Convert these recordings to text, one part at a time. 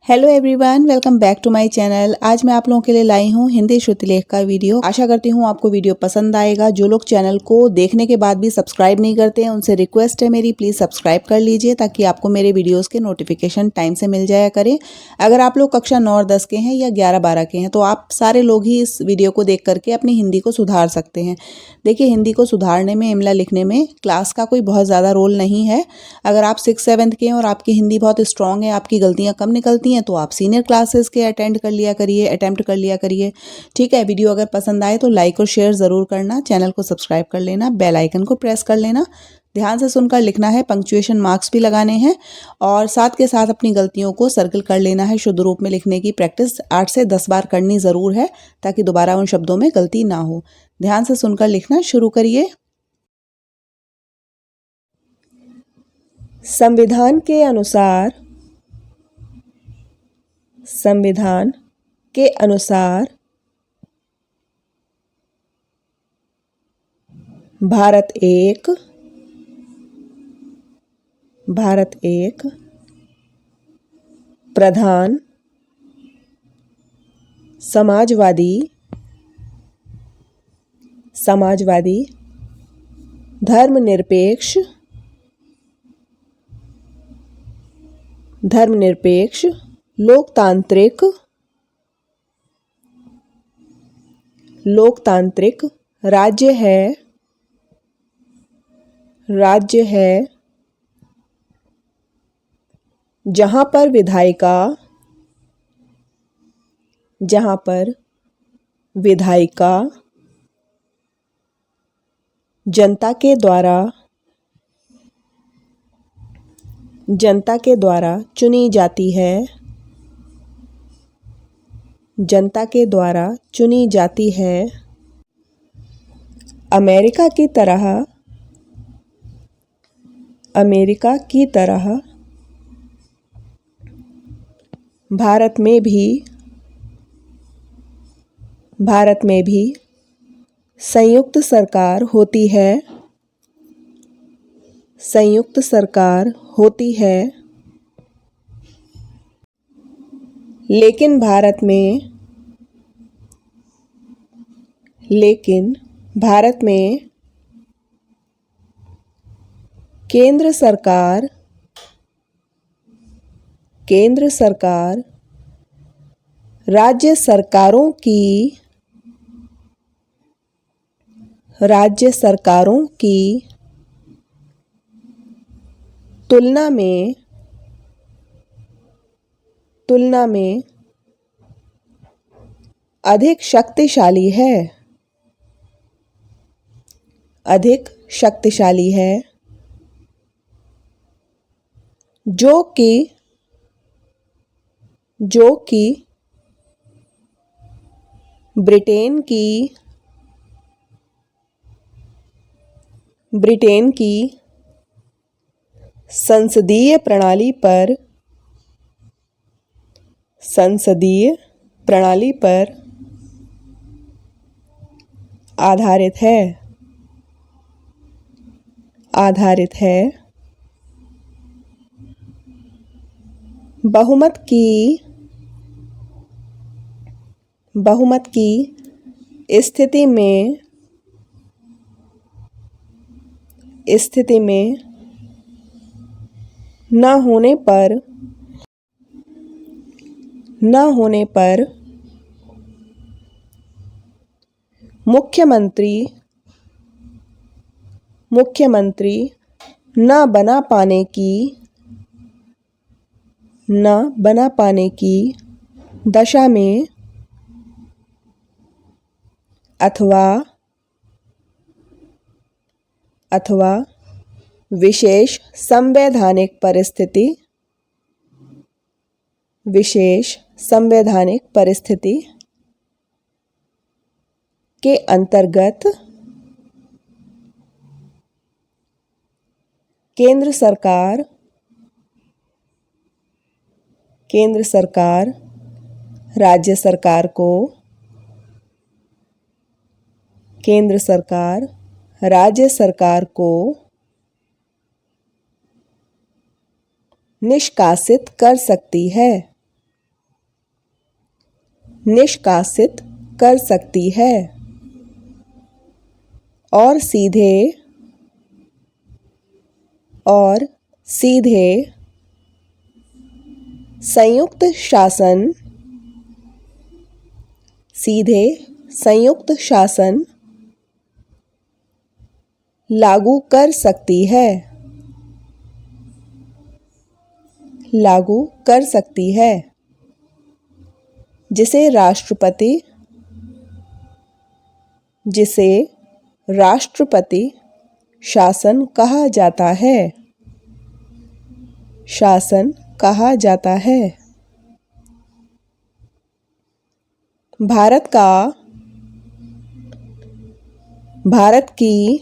Hello everyone, welcome back to my channel. आज मैं आप लोगों के लिए लाई हूँ हिंदी श्रुतिलेख का वीडियो। आशा करती हूँ आपको वीडियो पसंद आएगा। जो लोग चैनल को देखने के बाद भी सब्सक्राइब नहीं करते हैं उनसे रिक्वेस्ट है मेरी, प्लीज़ सब्सक्राइब कर लीजिए ताकि आपको मेरे वीडियोस के नोटिफिकेशन टाइम से मिल जाया करें। अगर आप लोग कक्षा 9 और 10 के हैं या 11-12 के हैं तो आप सारे लोग ही इस वीडियो को देख करके अपनी हिंदी को सुधार सकते हैं। देखिए, हिंदी को सुधारने में, इमला लिखने में क्लास का कोई बहुत ज़्यादा रोल नहीं है। अगर आप 6-7 के हैं और आपकी हिंदी बहुत स्ट्रांग है, आपकी गलतियाँ कम निकलती हैं तो आप सीनियर क्लासेस के अटेम्प्ट कर लिया करिए। ठीक है, वीडियो अगर पसंद आए तो लाइक और शेयर ज़रूर करना, चैनल को सब्सक्राइब कर लेना, बेल आइकन को प्रेस कर लेना। ध्यान से सुनकर लिखना है, पंक्चुएशन मार्क्स भी लगाने हैं और साथ के साथ अपनी गलतियों को सर्कल कर लेना है। शुद्ध रूप में लिखने की प्रैक्टिस 8 से 10 बार करनी ज़रूर है ताकि दोबारा उन शब्दों में गलती ना हो। ध्यान से सुनकर लिखना शुरू करिए। संविधान के अनुसार भारत एक प्रधान समाजवादी धर्मनिरपेक्ष लोकतांत्रिक राज्य है जहाँ पर विधायिका जनता के द्वारा चुनी जाती है। अमेरिका की तरह भारत में भी संयुक्त सरकार होती है। लेकिन भारत में केंद्र सरकार राज्य सरकारों की तुलना में अधिक शक्तिशाली है, जो कि ब्रिटेन की संसदीय प्रणाली पर आधारित है। बहुमत की स्थिति में न होने पर मुख्यमंत्री न बना पाने की दशा में अथवा विशेष संवैधानिक परिस्थिति के अंतर्गत केंद्र सरकार राज्य सरकार को निष्कासित कर सकती है। निष्कासित कर सकती है और सीधे संयुक्त शासन लागू कर सकती है जिसे राष्ट्रपति शासन कहा जाता है। भारत की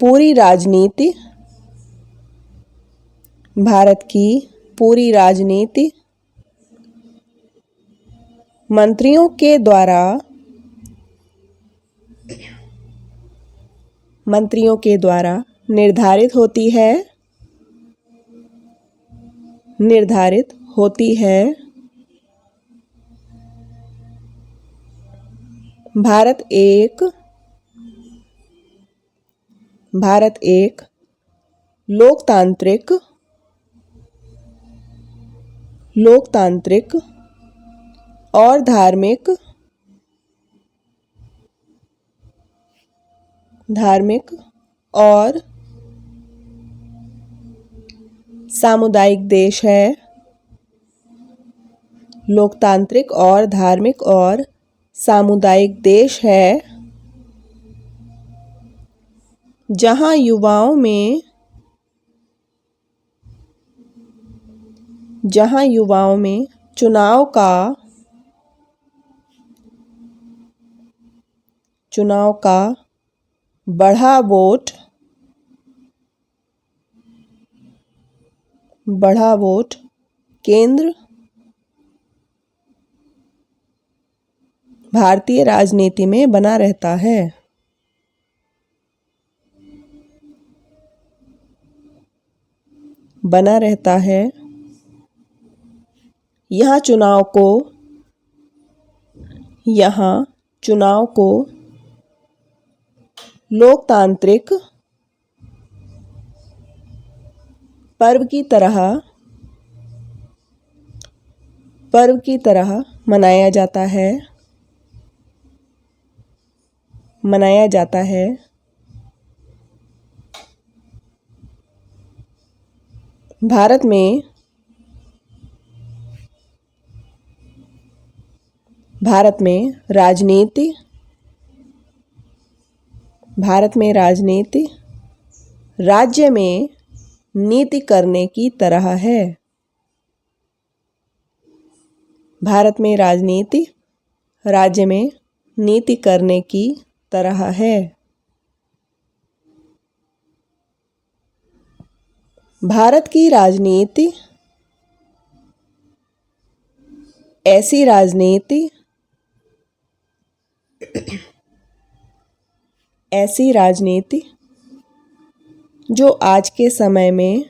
पूरी राजनीति मंत्रियों के द्वारा निर्धारित होती है। भारत एक लोकतांत्रिक और धार्मिक और सामुदायिक देश है। लोकतांत्रिक और धार्मिक और सामुदायिक देश है जहां युवाओं में चुनाव का बढ़ा वोट केंद्र भारतीय राजनीति में बना रहता है। यहाँ चुनाव को लोकतांत्रिक पर्व की तरह मनाया जाता है। भारत में राजनीति राज्य में नीति करने की तरह है। भारत में राजनीति राज्य में नीति करने की तरह है। भारत की राजनीति ऐसी राजनीति जो आज के समय में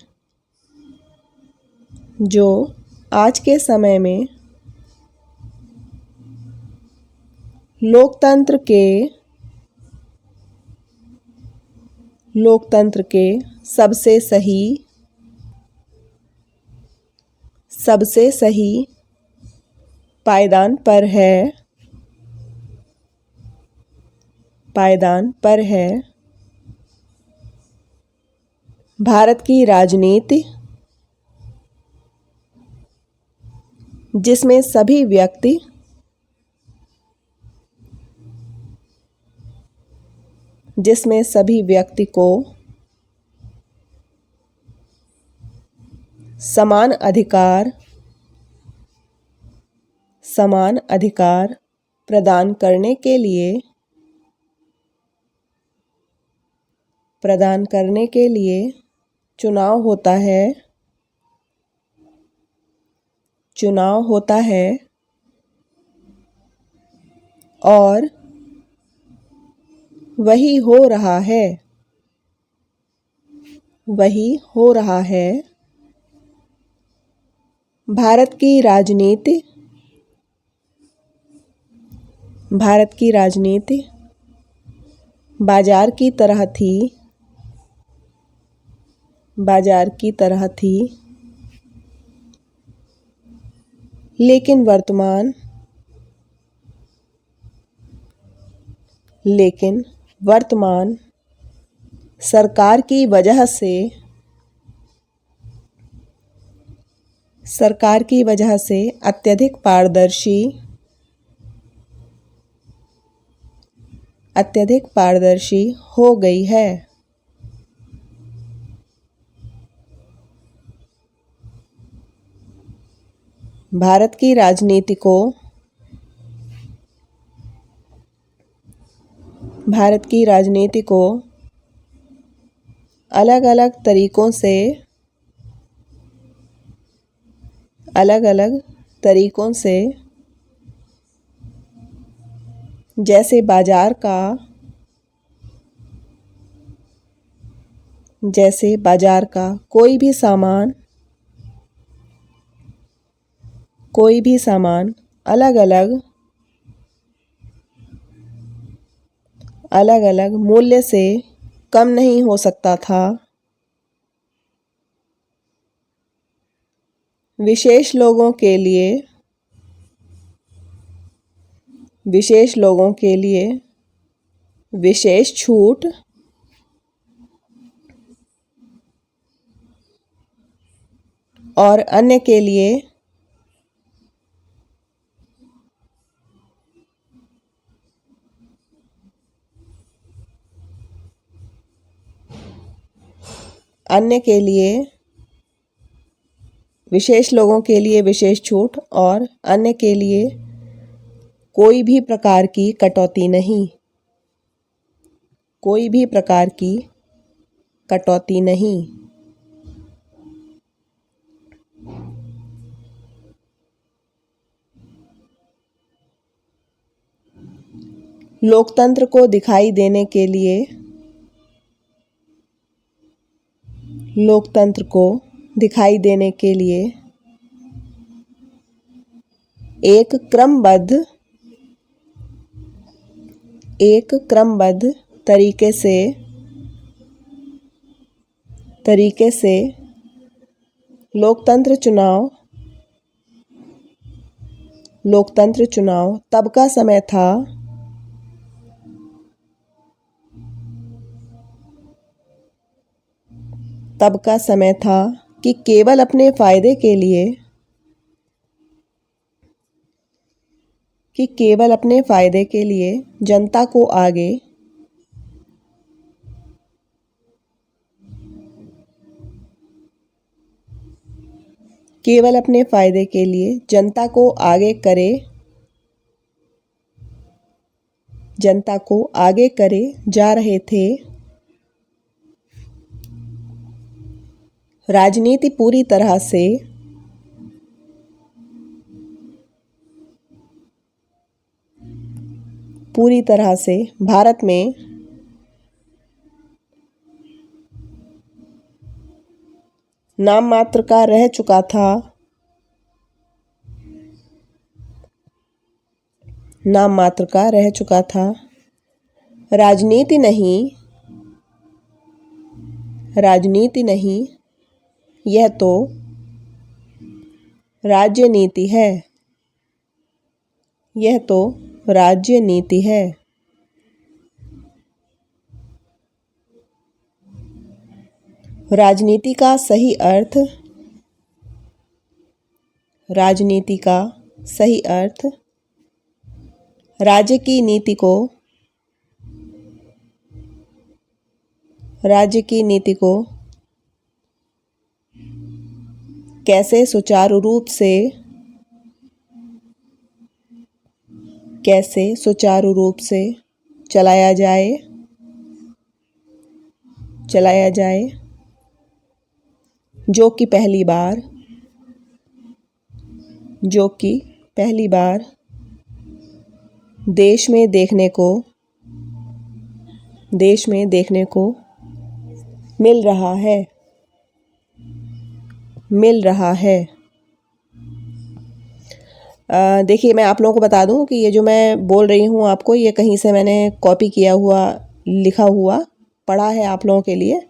लोकतंत्र के सबसे सही पायदान पर है। भारत की राजनीति जिसमें सभी व्यक्ति को समान अधिकार प्रदान करने के लिए चुनाव होता है और वही हो रहा है। भारत की राजनीति भारत की राजनीति बाजार की तरह थी, बाजार की तरह थी, लेकिन वर्तमान सरकार की वजह से अत्यधिक पारदर्शी हो गई है। भारत की राजनीति को अलग-अलग तरीकों से जैसे बाजार का कोई भी सामान अलग-अलग मूल्य से कम नहीं हो सकता था। विशेष लोगों के लिए विशेष छूट और अन्य के लिए विशेष लोगों के लिए विशेष छूट और अन्य के लिए कोई भी प्रकार की कटौती नहीं, कोई भी प्रकार की कटौती नहीं। लोकतंत्र को दिखाई देने के लिए एक क्रमबद्ध तरीके से लोकतंत्र चुनाव तब का समय था कि केवल अपने फायदे के लिए जनता को आगे करे जा रहे थे। राजनीति पूरी तरह से भारत में नाम मात्र का रह चुका था। राजनीति नहीं, यह तो राजनीति है। राजनीति का सही अर्थ राज्य की नीति को कैसे सुचारू रूप से चलाया जाए, जो कि पहली बार देश में देखने को मिल रहा है। देखिए मैं आप लोगों को बता दूं कि ये जो मैं बोल रही हूँ आपको, ये कहीं से मैंने कॉपी किया हुआ, लिखा हुआ पढ़ा है आप लोगों के लिए।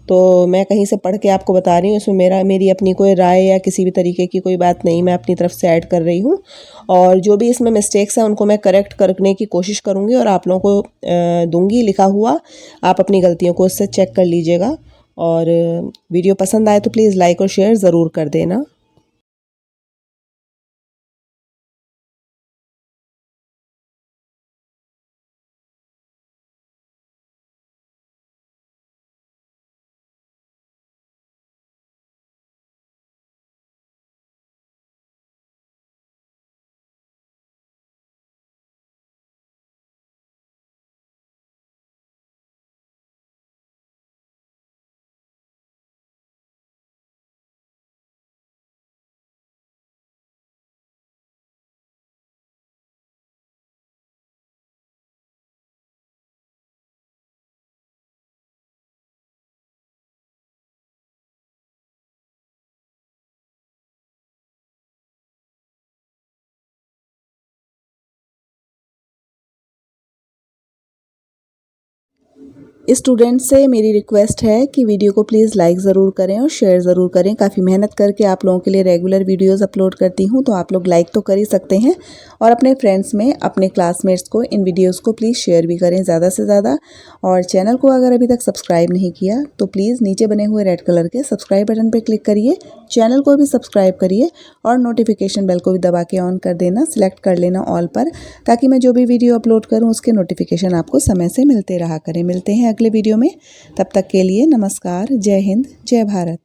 तो मैं कहीं से पढ़ के आपको बता रही हूँ, इसमें मेरी अपनी कोई राय या किसी भी तरीके की कोई बात नहीं मैं अपनी तरफ से ऐड कर रही हूँ। और जो भी इसमें मिस्टेक्स हैं उनको मैं करेक्ट करने की कोशिश करूँगी और आप लोगों को दूंगी लिखा हुआ। आप अपनी गलतियों को उससे चेक कर लीजिएगा। और वीडियो पसंद आए तो प्लीज़ लाइक और शेयर ज़रूर कर देना। स्टूडेंट से मेरी रिक्वेस्ट है कि वीडियो को प्लीज़ लाइक ज़रूर करें और शेयर ज़रूर करें। काफ़ी मेहनत करके आप लोगों के लिए रेगुलर वीडियोस अपलोड करती हूँ, तो आप लोग लाइक तो कर ही सकते हैं। और अपने फ्रेंड्स में, अपने क्लासमेट्स को इन वीडियोस को प्लीज़ शेयर भी करें ज़्यादा से ज़्यादा। और चैनल को अगर अभी तक सब्सक्राइब नहीं किया तो प्लीज़ नीचे बने हुए रेड कलर के सब्सक्राइब बटन पर क्लिक करिए, चैनल को भी सब्सक्राइब करिए और नोटिफिकेशन बेल को भी दबा के ऑन कर देना, सिलेक्ट कर लेना ऑल पर, ताकि मैं जो भी वीडियो अपलोड करूँ उसके नोटिफिकेशन आपको समय से मिलते रहा करें। मिलते हैं अगले वीडियो में, तब तक के लिए नमस्कार। जय हिंद, जय भारत।